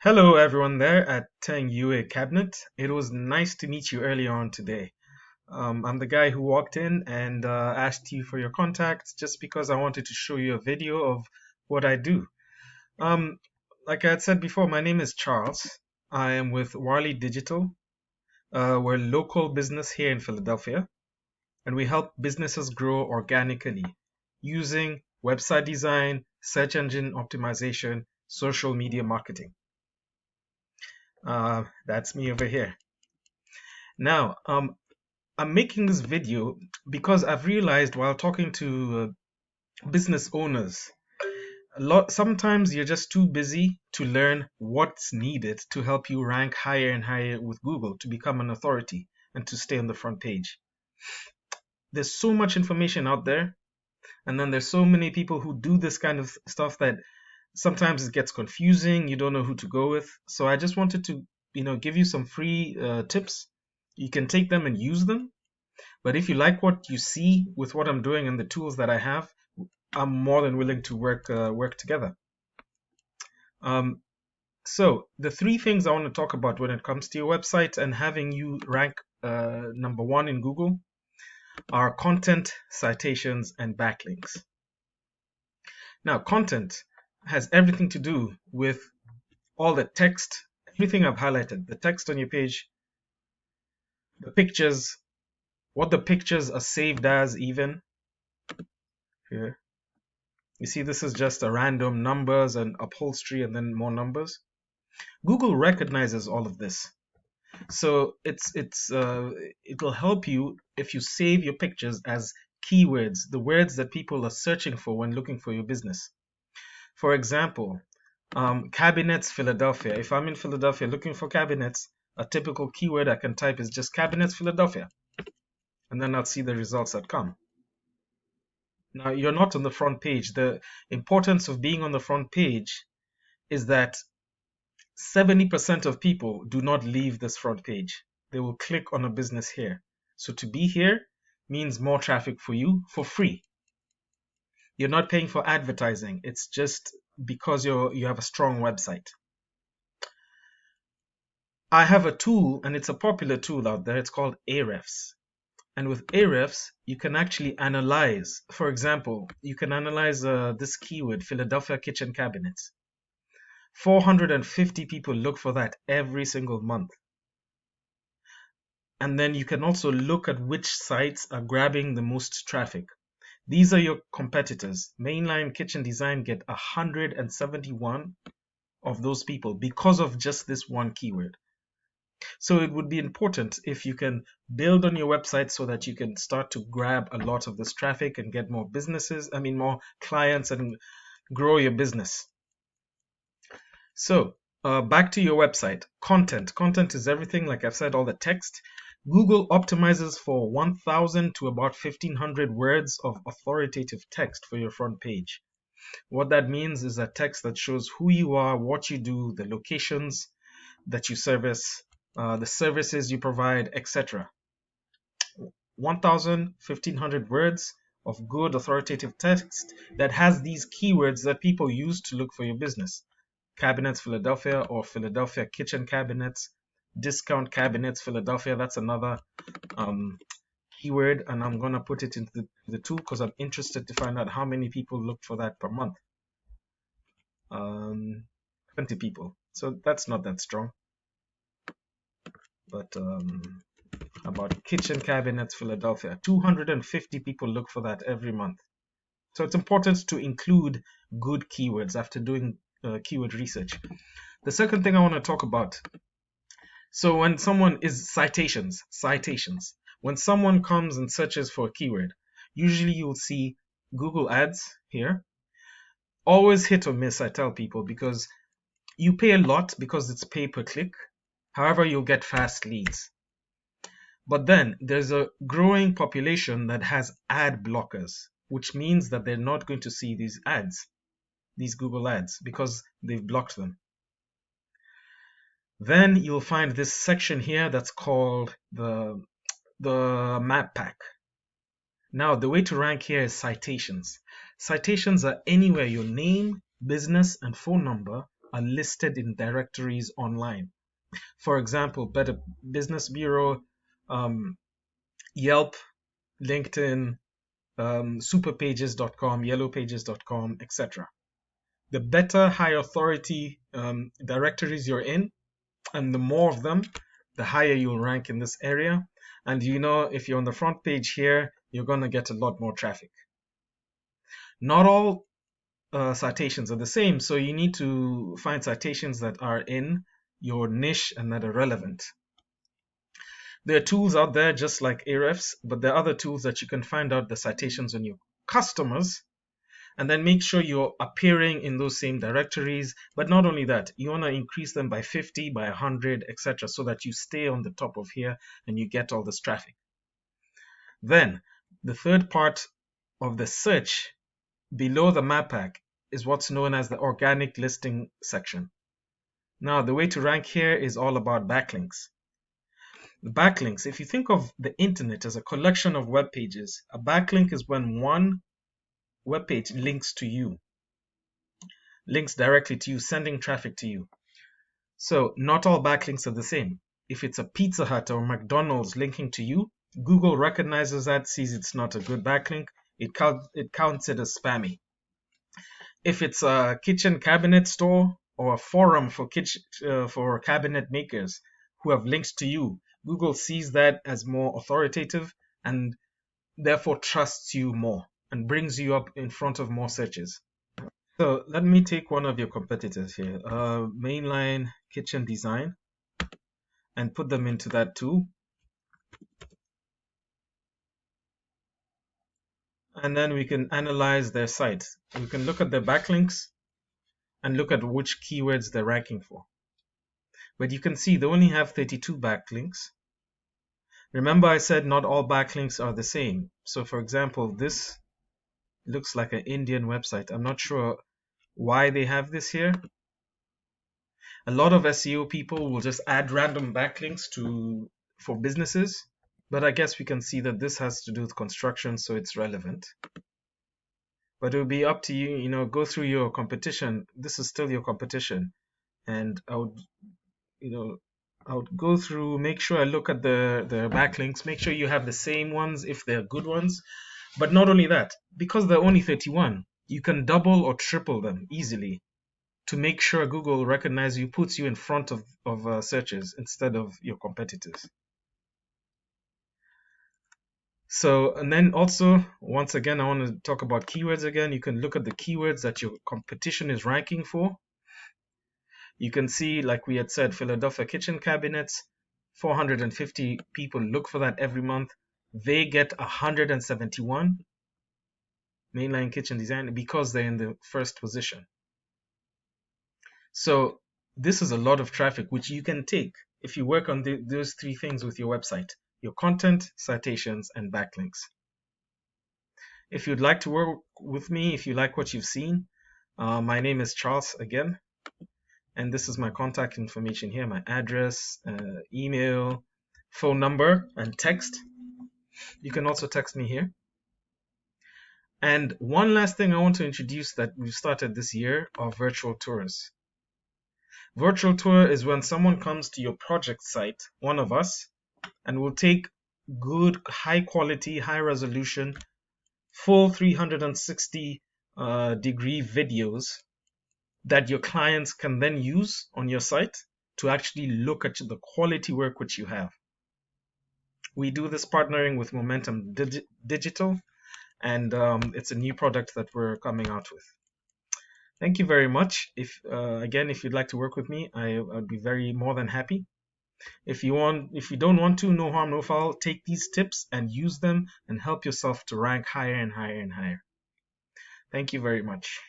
Hello, everyone there at Teng UA Cabinet. It was nice to meet you earlier on today. I'm the guy who walked in and asked you for your contacts just because I wanted to show you a video of what I do. Um, like I had said before, my name is Charles. I am with Warley Digital. We're a local business here in Philadelphia, and we help businesses grow organically using website design, search engine optimization, social media marketing. That's me over here. Now, I'm making this video because I've realized while talking to business owners, sometimes you're just too busy to learn what's needed to help you rank higher and higher with Google to become an authority and to stay on the front page. There's so much information out there, and then there's so many people who do this kind of stuff that sometimes it gets confusing. You don't know who to go with. So I just wanted to, give you some free tips. You can take them and use them. But if you like what you see with what I'm doing and the tools that I have, I'm more than willing to work together. So the three things I want to talk about when it comes to your website and having you rank number one in Google are content, citations, and backlinks. Now, content has everything to do with all the text, everything I've highlighted, the text on your page, the pictures, what the pictures are saved as even. Here. You see, this is just a random numbers and upholstery and then more numbers. Google recognizes all of this. So it'll help you if you save your pictures as keywords, the words that people are searching for when looking for your business. For example, cabinets Philadelphia. If I'm in Philadelphia looking for cabinets, a typical keyword I can type is just cabinets Philadelphia. And then I'll see the results that come. Now, you're not on the front page. The importance of being on the front page is that 70% of people do not leave this front page. They will click on a business here. So to be here means more traffic for you for free. You're not paying for advertising. It's just because you have a strong website. I have a tool, and it's a popular tool out there. It's called Ahrefs. And with Ahrefs, you can actually analyze. For example, you can analyze this keyword, Philadelphia kitchen cabinets. 450 people look for that every single month. And then you can also look at which sites are grabbing the most traffic. These are your competitors. Mainline Kitchen Design get 171 of those people because of just this one keyword. So it would be important if you can build on your website so that you can start to grab a lot of this traffic and get more more clients and grow your business. So back to your website. Content. Content is everything, like I've said, all the text. Google optimizes for 1,000 to about 1,500 words of authoritative text for your front page. What that means is a text that shows who you are, what you do, the locations that you service, the services you provide, etc. 1,000, 1,500 words of good authoritative text that has these keywords that people use to look for your business. Cabinets Philadelphia or Philadelphia kitchen cabinets, discount cabinets Philadelphia. That's another keyword, and I'm gonna put it into the tool because I'm interested to find out how many people look for that per month. 20 people, so that's not that strong. But about kitchen cabinets Philadelphia, 250 people look for that every month. So it's important to include good keywords after doing keyword research. The second thing I want to talk about, so when someone is citations, when someone comes and searches for a keyword, usually you'll see Google ads here. Always hit or miss, I tell people, because you pay a lot because it's pay per click. However, you'll get fast leads. But then there's a growing population that has ad blockers, which means that they're not going to see these ads, these Google ads, because they've blocked them. Then you'll find this section here that's called the map pack. Now, the way to rank here is citations. Citations are anywhere your name, business, and phone number are listed in directories online. For example, Better Business Bureau, Yelp, LinkedIn, superpages.com, yellowpages.com, etc. The better high authority directories you're in, and the more of them, the higher you'll rank in this area. And if you're on the front page here, you're going to get a lot more traffic. Not all citations are the same, so you need to find citations that are in your niche and that are relevant. There are tools out there just like Ahrefs, but there are other tools that you can find out the citations on your customers, and then make sure you're appearing in those same directories. But not only that, you want to increase them by 50, by 100, etc., so that you stay on the top of here and you get all this traffic. Then the third part of the search below the map pack is what's known as the organic listing section. Now, the way to rank here is all about backlinks. The backlinks, if you think of the internet as a collection of web pages, a backlink is when one web page links to you, links directly to you, sending traffic to you. So not all backlinks are the same. If it's a Pizza Hut or McDonald's linking to you, Google recognizes that, sees it's not a good backlink, it counts it as spammy. If it's a kitchen cabinet store or a forum for cabinet makers who have links to you, Google sees that as more authoritative and therefore trusts you more and brings you up in front of more searches. So let me take one of your competitors here, Mainline Kitchen Design, and put them into that tool. And then we can analyze their site. We can look at their backlinks and look at which keywords they're ranking for. But you can see they only have 32 backlinks. Remember I said not all backlinks are the same. So for example, this looks like an Indian website. I'm not sure why they have this here. A lot of SEO people will just add random backlinks for businesses, but I guess we can see that this has to do with construction, so it's relevant. But it will be up to you, go through your competition. This is still your competition, and I would go through, make sure I look at the backlinks, make sure you have the same ones if they're good ones. But not only that, because they're only 31, you can double or triple them easily to make sure Google recognizes you, puts you in front of searches instead of your competitors. So, and then also, once again, I want to talk about keywords again. You can look at the keywords that your competition is ranking for. You can see, like we had said, Philadelphia kitchen cabinets, 450 people look for that every month. They get 171 mainline kitchen design because they're in the first position. So this is a lot of traffic which you can take if you work on those three things with your website: your content, citations, and backlinks. If you'd like to work with me, if you like what you've seen, my name is Charles again, and this is my contact information here, my address, email, phone number, and text. You can also text me here. And one last thing I want to introduce that we've started this year are virtual tours. Virtual tour is when someone comes to your project site, one of us, and will take good, high quality, high resolution, full 360 degree videos that your clients can then use on your site to actually look at the quality work which you have. We do this partnering with Momentum Digital, and it's a new product that we're coming out with. Thank you very much. If you'd like to work with me, I'd be more than happy. If you don't want to, no harm, no foul. Take these tips and use them and help yourself to rank higher and higher and higher. Thank you very much.